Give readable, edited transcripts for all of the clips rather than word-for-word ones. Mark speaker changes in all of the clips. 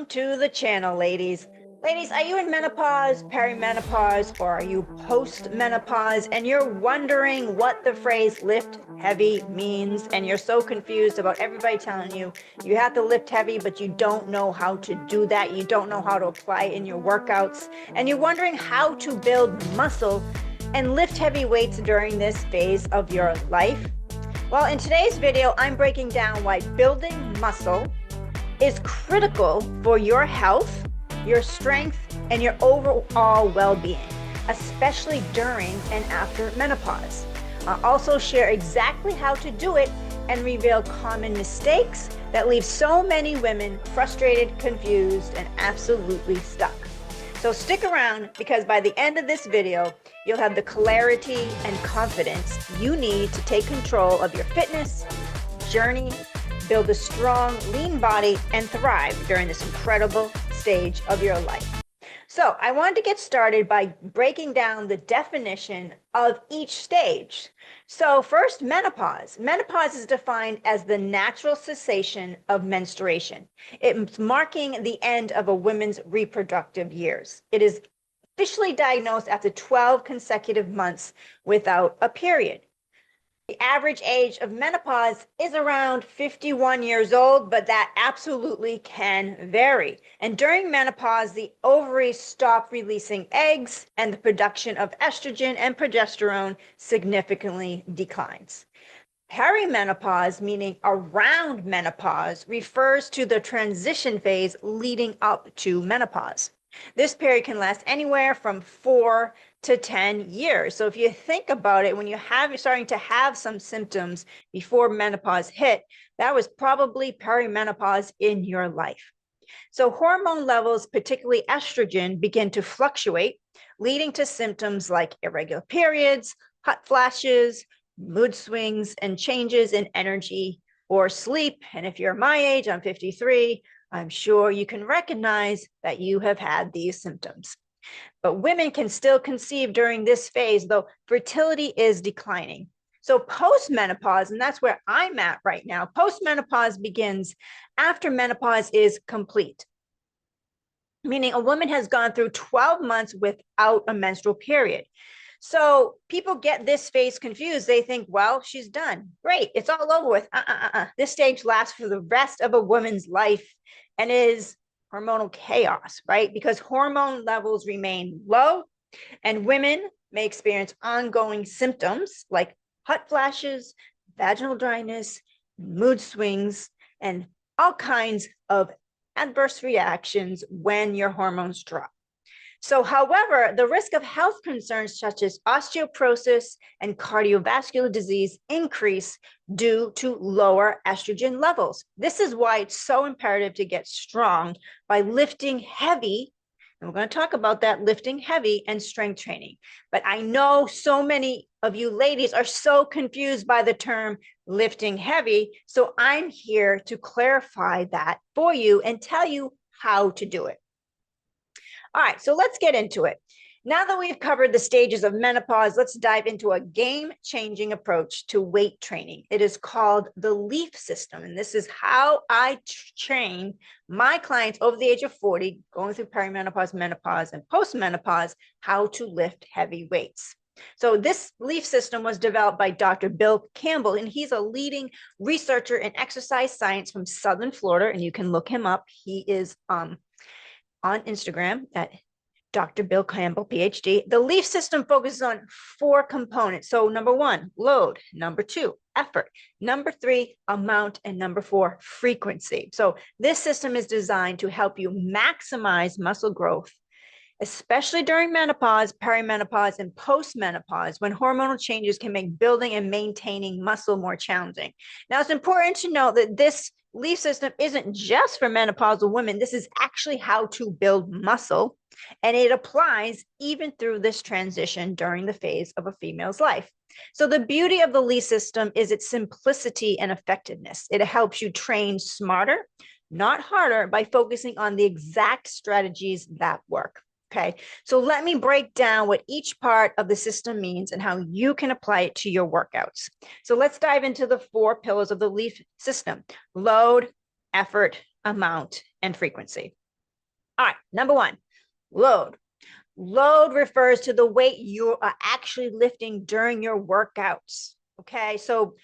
Speaker 1: Welcome to the channel, ladies. Ladies, are you in menopause, perimenopause, or are you post-menopause and you're wondering what the phrase lift heavy means, and you're so confused about everybody telling you you have to lift heavy, but you don't know how to do that. You don't know how to apply it in your workouts, and you're wondering how to build muscle and lift heavy weights during this phase of your life? Well, in today's video, I'm breaking down why building muscle is critical for your health, your strength, and your overall well-being, especially during and after menopause. I'll also share exactly how to do it and reveal common mistakes that leave so many women frustrated, confused, and absolutely stuck. So stick around, because by the end of this video, you'll have the clarity and confidence you need to take control of your fitness journey, build a strong, lean body, and thrive during this incredible stage of your life. So I wanted to get started by breaking down the definition of each stage. So first, menopause. Menopause is defined as the natural cessation of menstruation. It's marking the end of a woman's reproductive years. It is officially diagnosed after 12 consecutive months without a period. The average age of menopause is around 51 years old, but that absolutely can vary. And during menopause, the ovaries stop releasing eggs and the production of estrogen and progesterone significantly declines. Perimenopause, meaning around menopause, refers to the transition phase leading up to menopause. This period can last anywhere from 4 to 10 years. So if you think about it, when you're starting to have some symptoms before menopause hit, that was probably perimenopause in your life. So hormone levels, particularly estrogen, begin to fluctuate, leading to symptoms like irregular periods, hot flashes, mood swings, and changes in energy or sleep. And if you're my age, I'm 53, I'm sure you can recognize that you have had these symptoms. But women can still conceive during this phase, though fertility is declining. So post-menopause, and that's where I'm at right now, post-menopause begins after menopause is complete, meaning a woman has gone through 12 months without a menstrual period. So people get this phase confused. They think, well, she's done. Great, it's all over with. This stage lasts for the rest of a woman's life and is hormonal chaos, right? Because hormone levels remain low, and women may experience ongoing symptoms like hot flashes, vaginal dryness, mood swings, and all kinds of adverse reactions when your hormones drop. So, however, the risk of health concerns such as osteoporosis and cardiovascular disease increase due to lower estrogen levels. This is why it's so imperative to get strong by lifting heavy. And we're going to talk about that, lifting heavy and strength training. But I know so many of you ladies are so confused by the term lifting heavy. So I'm here to clarify that for you and tell you how to do it. All right, so let's get into it. Now that we've covered the stages of menopause, let's dive into a game-changing approach to weight training. It is called the LEAF system, and this is how I train my clients over the age of 40, going through perimenopause, menopause, and postmenopause, how to lift heavy weights. So this LEAF system was developed by Dr. Bill Campbell, and he's a leading researcher in exercise science from Southern Florida, and you can look him up. He is on Instagram at Dr. Bill Campbell, PhD. The LEAF system focuses on 4 components. So number 1, load. Number 2, effort. Number 3, amount. And number 4, frequency. So this system is designed to help you maximize muscle growth, especially during menopause, perimenopause, and postmenopause, when hormonal changes can make building and maintaining muscle more challenging. Now, it's important to note that this LEAF system isn't just for menopausal women. This is actually how to build muscle, and it applies even through this transition during the phase of a female's life. So the beauty of the LEAF system is its simplicity and effectiveness. It helps you train smarter, not harder, by focusing on the exact strategies that work. Okay, so let me break down what each part of the system means and how you can apply it to your workouts. So let's dive into the 4 pillars of the LEAF system: load, effort, amount, and frequency. All right, number one, load. Load refers to the weight you are actually lifting during your workouts. Okay, so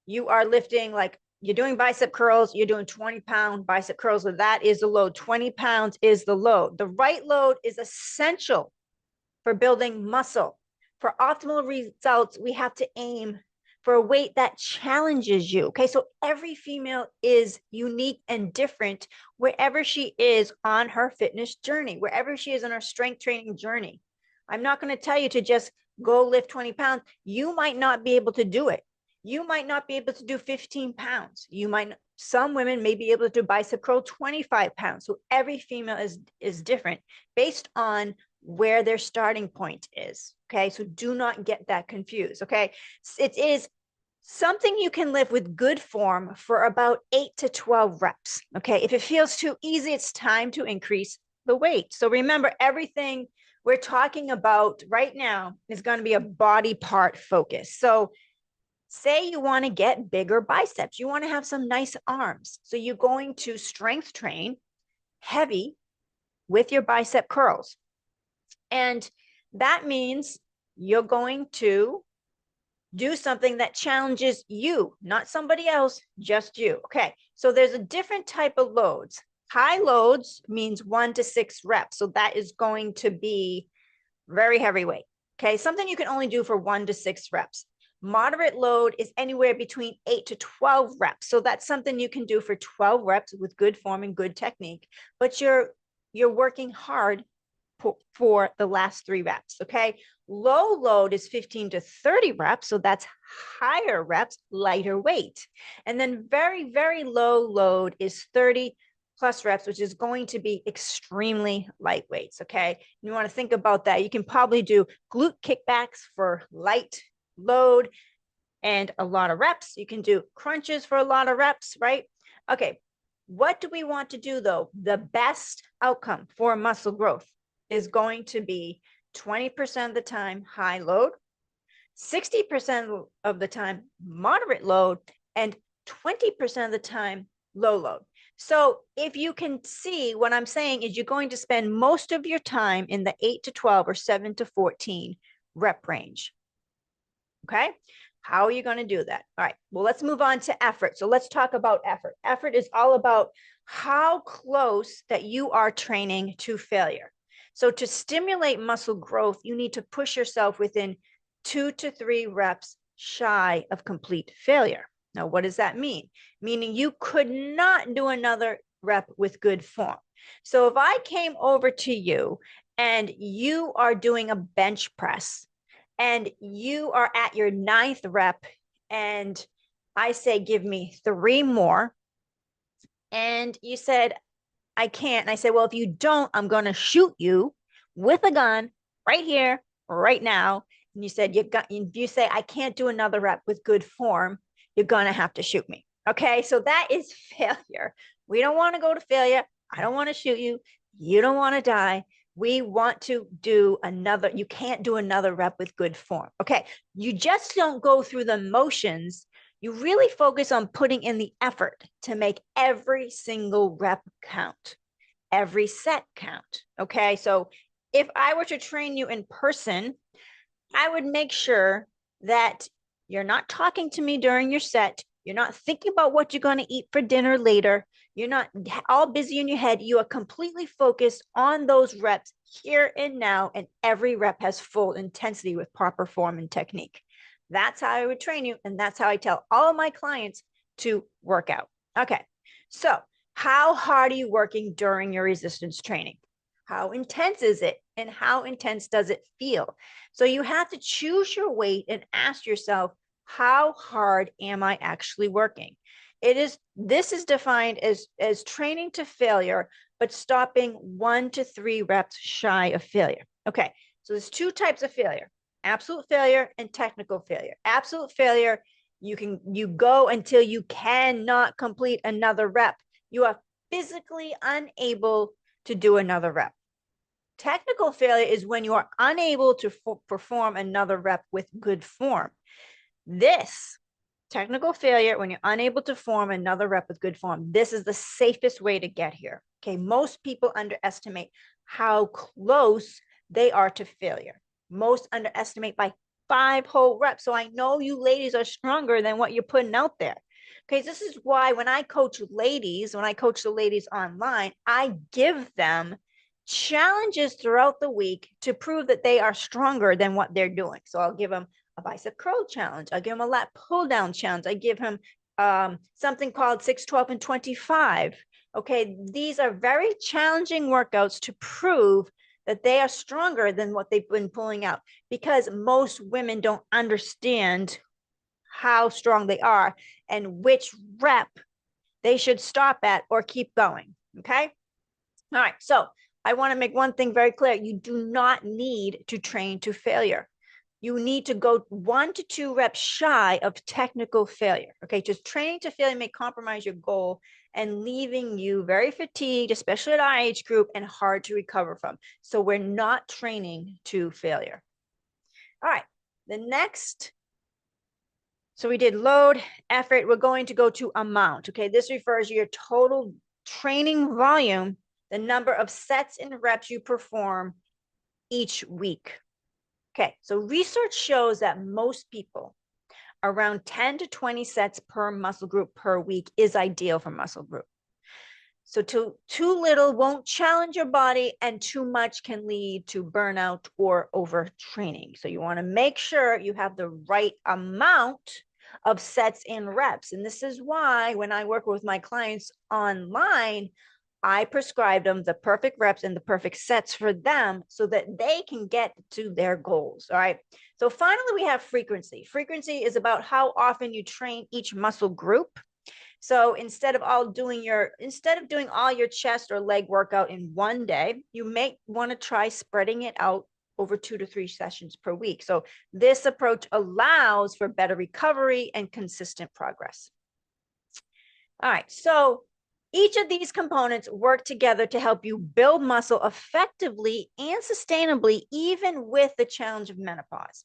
Speaker 1: you are lifting, like you're doing bicep curls, you're doing 20-pound bicep curls, so that is the load. 20 pounds is the load. The right load is essential for building muscle. For optimal results, we have to aim for a weight that challenges you. Okay, so every female is unique and different wherever she is on her fitness journey, wherever she is on her strength training journey. I'm not going to tell you to just go lift 20 pounds. You might not be able to do it. You might not be able to do 15 pounds. Some women may be able to do bicep curl 25 pounds. So every female is different based on where their starting point is. Okay, so do not get that confused. Okay, it is something you can lift with good form for about 8 to 12 reps. Okay, if it feels too easy, it's time to increase the weight. So remember, everything we're talking about right now is going to be a body part focus. So say you want to get bigger biceps, you want to have some nice arms. So you're going to strength train heavy with your bicep curls. And that means you're going to do something that challenges you, not somebody else, just you. Okay, so there's a different type of loads. High loads means 1 to 6 reps. So that is going to be very heavy weight. Okay, something you can only do for 1 to 6 reps. Moderate load is anywhere between 8 to 12 reps. So that's something you can do for 12 reps with good form and good technique, but you're working hard for the last 3 reps. Okay, low load is 15 to 30 reps. So that's higher reps, lighter weight. And then very, very low load is 30 plus reps, which is going to be extremely light weights. Okay, you want to think about that. You can probably do glute kickbacks for light load and a lot of reps. You can do crunches for a lot of reps, right? Okay, what do we want to do though? The best outcome for muscle growth is going to be 20% of the time high load, 60% of the time moderate load, and 20% of the time low load. So if you can see, what I'm saying is you're going to spend most of your time in the 8 to 12 or 7 to 14 rep range. Okay, how are you going to do that? All right, well, let's move on to effort. So let's talk about effort. Effort is all about how close that you are training to failure. So to stimulate muscle growth, you need to push yourself within 2 to 3 reps shy of complete failure. Now, what does that mean? Meaning you could not do another rep with good form. So if I came over to you and you are doing a bench press and you are at your 9th rep and I say, give me 3 more. And you said, I can't. And I say, well, if you don't, I'm going to shoot you with a gun right here, right now. And you said, you say, I can't do another rep with good form. You're going to have to shoot me. Okay. So that is failure. We don't want to go to failure. I don't want to shoot you. You don't want to die. We want to do another. You can't do another rep with good form. Okay. You just don't go through the motions. You really focus on putting in the effort to make every single rep count, every set count. Okay. So if I were to train you in person, I would make sure that you're not talking to me during your set. You're not thinking about what you're going to eat for dinner later. You're not all busy in your head. You are completely focused on those reps here and now, and every rep has full intensity with proper form and technique. That's how I would train you, and that's how I tell all of my clients to work out. Okay, so how hard are you working during your resistance training? How intense is it? And how intense does it feel? So you have to choose your weight and ask yourself, how hard am I actually working? This is defined as training to failure, but stopping 1 to 3 reps shy of failure. Okay, so there's 2 types of failure: absolute failure and technical failure. Absolute failure, you go until you cannot complete another rep. You are physically unable to do another rep. Technical failure is when you are unable to perform another rep with good form. This technical failure, when you're unable to form another rep with good form, this is the safest way to get here. Okay, most people underestimate how close they are to failure. Most underestimate by 5 whole reps. So I know you ladies are stronger than what you're putting out there. Okay, this is why when I coach ladies, when I coach the ladies online, I give them challenges throughout the week to prove that they are stronger than what they're doing. So I'll give them a bicep curl challenge. I'll give them a lat pull down challenge. I give him something called 6, 12, and 25. Okay, these are very challenging workouts to prove that they are stronger than what they've been pulling out, because most women don't understand how strong they are and which rep they should stop at or keep going. Okay. All right. So I want to make one thing very clear. You do not need to train to failure. You need to go 1 to 2 reps shy of technical failure. Okay. Just training to failure may compromise your goal and leaving you very fatigued, especially at our age group, and hard to recover from. So we're not training to failure. All right. The next, so we did load, effort. We're going to go to amount. Okay. This refers to your total training volume, the number of sets and reps you perform each week. Okay. So research shows that most people, around 10 to 20 sets per muscle group per week is ideal for muscle group. So too little won't challenge your body, and too much can lead to burnout or overtraining. So you want to make sure you have the right amount of sets and reps. And this is why when I work with my clients online, I prescribe them the perfect reps and the perfect sets for them so that they can get to their goals. All right. So finally, we have frequency. Frequency is about how often you train each muscle group. So instead of doing all your chest or leg workout in one day, you may want to try spreading it out over 2 to 3 sessions per week. So this approach allows for better recovery and consistent progress. All right. So each of these components work together to help you build muscle effectively and sustainably, even with the challenge of menopause.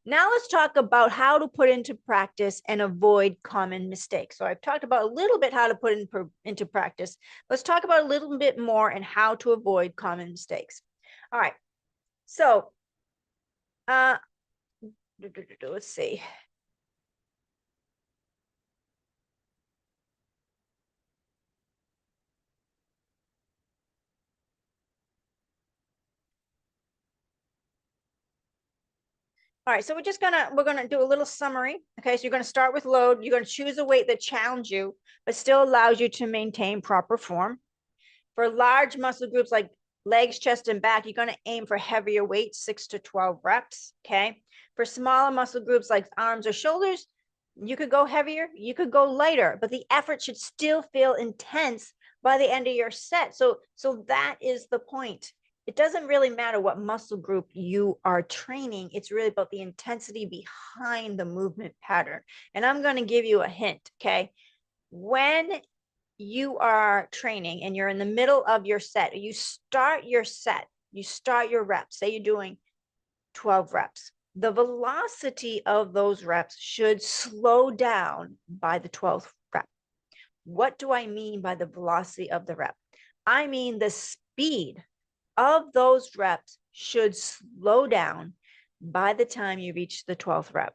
Speaker 1: Now let's talk about how to put into practice and avoid common mistakes. So I've talked about a little bit how to put into practice. Let's talk about a little bit more and how to avoid common mistakes. All right. So let's see. All right, so we're gonna do a little summary. Okay, so you're gonna start with load. You're gonna choose a weight that challenges you, but still allows you to maintain proper form. For large muscle groups like legs, chest, and back, you're gonna aim for heavier weights, 6 to 12 reps. Okay. For smaller muscle groups like arms or shoulders, you could go heavier, you could go lighter, but the effort should still feel intense by the end of your set. So that is the point. It doesn't really matter what muscle group you are training. It's really about the intensity behind the movement pattern. And I'm going to give you a hint. Okay. When you are training and you're in the middle of your set, you start your reps, say you're doing 12 reps. The velocity of those reps should slow down by the 12th rep. What do I mean by the velocity of the rep? I mean the speed of those reps should slow down by the time you reach the 12th rep.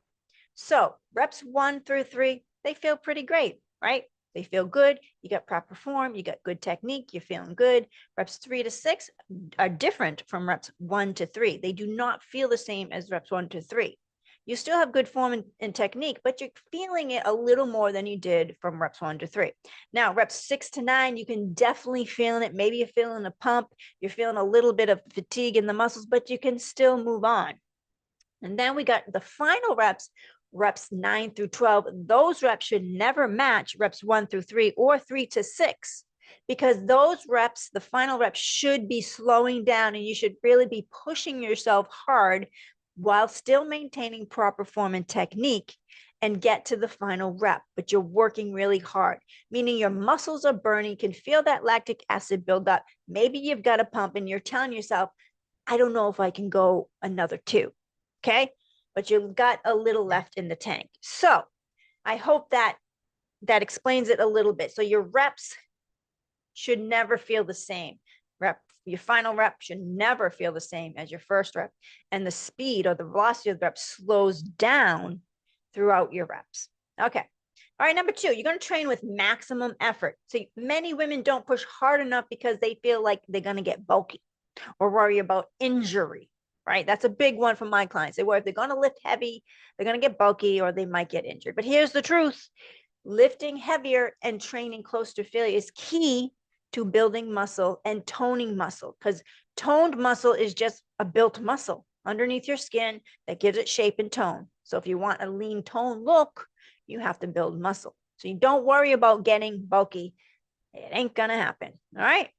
Speaker 1: So reps 1 through 3, they feel pretty great, right? They feel good. You got proper form. You got good technique. You're feeling good. Reps 3 to 6 are different from reps 1 to 3. They do not feel the same as reps 1 to 3. You still have good form and technique, but you're feeling it a little more than you did from reps 1 to 3. Now, reps 6 to 9, you can definitely feel it. Maybe you're feeling a pump. You're feeling a little bit of fatigue in the muscles, but you can still move on. And then we got the final reps 9 through 12. Those reps should never match reps 1 through 3 or 3 to 6, because those reps, the final reps, should be slowing down, and you should really be pushing yourself hard while still maintaining proper form and technique and get to the final rep. But you're working really hard, meaning your muscles are burning. You can feel that lactic acid build up. Maybe you've got a pump and you're telling yourself, I don't know if I can go another 2. Okay. But you've got a little left in the tank. So I hope that explains it a little bit. So your reps should never feel the same. Your final rep should never feel the same as your first rep. And the speed or the velocity of the rep slows down throughout your reps. Okay. All right, number 2, you're going to train with maximum effort. So many women don't push hard enough because they feel like they're going to get bulky or worry about injury, right? That's a big one for my clients. They worry if they're going to lift heavy, they're going to get bulky or they might get injured. But here's the truth. Lifting heavier and training close to failure is key to building muscle and toning muscle, because toned muscle is just a built muscle underneath your skin that gives it shape and tone. So if you want a lean toned look, you have to build muscle. So you don't worry about getting bulky. It ain't gonna happen. All right.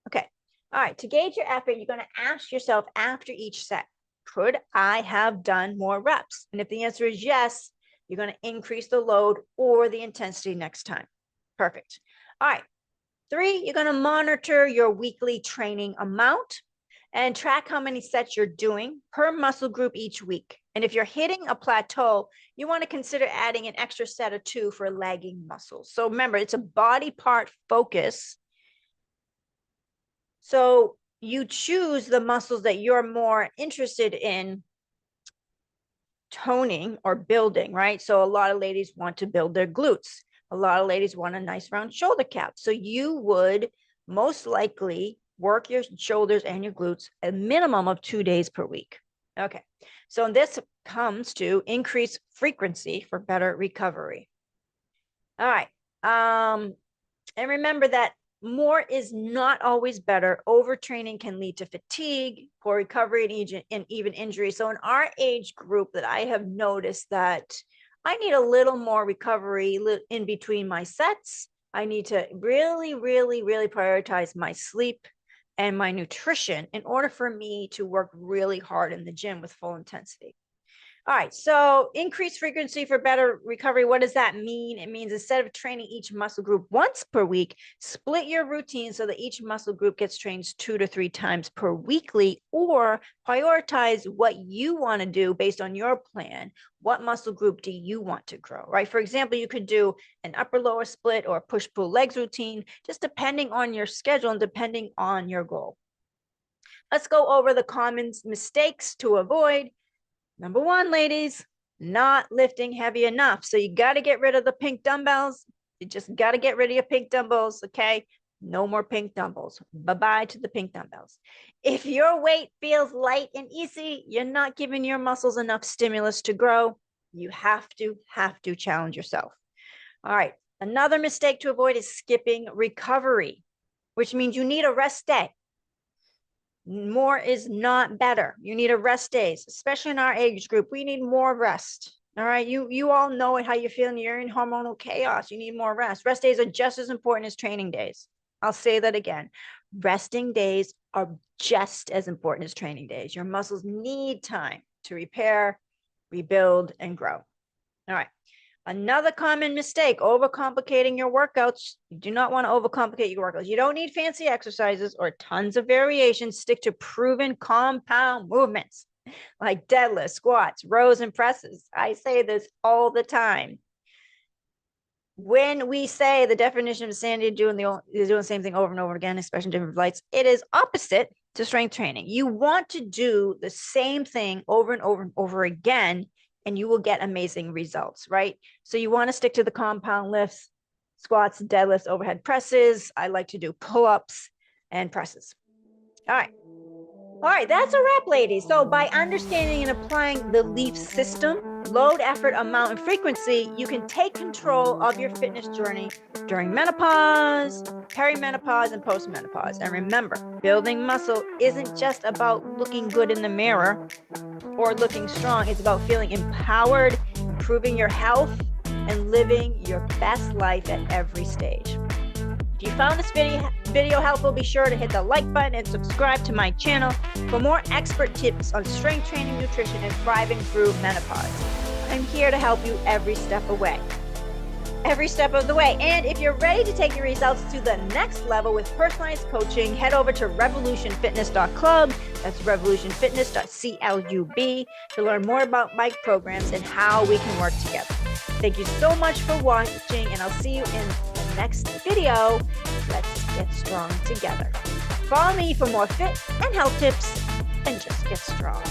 Speaker 1: Okay. All right. To gauge your effort, you're going to ask yourself after each set, could I have done more reps? And if the answer is yes, you're going to increase the load or the intensity next time. Perfect. All right. 3, you're going to monitor your weekly training amount and track how many sets you're doing per muscle group each week. And if you're hitting a plateau, you want to consider adding an extra set or 2 for lagging muscles. So remember, it's a body part focus. So you choose the muscles that you're more interested in toning or building, right? So a lot of ladies want to build their glutes. A lot of ladies want a nice round shoulder cap. So you would most likely work your shoulders and your glutes a minimum of 2 days per week. Okay. So this comes to increase frequency for better recovery. All right. And remember that more is not always better. Overtraining can lead to fatigue, poor recovery, and even injury. So in our age group that I have noticed that I need a little more recovery in between my sets. I need to really, really, really prioritize my sleep and my nutrition in order for me to work really hard in the gym with full intensity. All right, so increased frequency for better recovery. What does that mean? It means instead of training each muscle group once per week, split your routine so that each muscle group gets trained 2 to 3 times per weekly, or prioritize what you want to do based on your plan. What muscle group do you want to grow, right? For example, you could do an upper-lower split or push-pull legs routine, just depending on your schedule and depending on your goal. Let's go over the common mistakes to avoid. Number 1, ladies, not lifting heavy enough. So you got to get rid of the pink dumbbells. You just got to get rid of your pink dumbbells, okay? No more pink dumbbells. Bye-bye to the pink dumbbells. If your weight feels light and easy, you're not giving your muscles enough stimulus to grow. You have to challenge yourself. All right. Another mistake to avoid is skipping recovery, which means you need a rest day. More is not better. You need a rest days, especially in our age group. We need more rest. All right. You all know it, how you're feeling. You're in hormonal chaos. You need more rest. Rest days are just as important as training days. I'll say that again. Resting days are just as important as training days. Your muscles need time to repair, rebuild, and grow. All right. Another common mistake, overcomplicating your workouts. You do not want to overcomplicate your workouts. You don't need fancy exercises or tons of variations. Stick to proven compound movements like deadlifts, squats, rows, and presses. I say this all the time. When we say the definition of insanity is doing the same thing over and over again, especially in different flights, it is opposite to strength training. You want to do the same thing over and over and over again, and you will get amazing results, right? So you want to stick to the compound lifts, squats, deadlifts, overhead presses. I like to do pull-ups and presses. All right, that's a wrap, ladies. So by understanding and applying the LEAF system, load, effort, amount, and frequency, you can take control of your fitness journey during menopause, perimenopause, and post-menopause. And remember, building muscle isn't just about looking good in the mirror or looking strong. It's about feeling empowered, improving your health, and living your best life at every stage. If you found this video helpful, be sure to hit the like button and subscribe to my channel for more expert tips on strength training, nutrition, and thriving through menopause. I'm here to help you every step of the way. And if you're ready to take your results to the next level with personalized coaching, head over to revolutionfitness.club. That's revolutionfitness.club to learn more about my programs and how we can work together. Thank you so much for watching, and I'll see you in the next video. Let's get strong together. Follow me for more fit and health tips, and just get strong.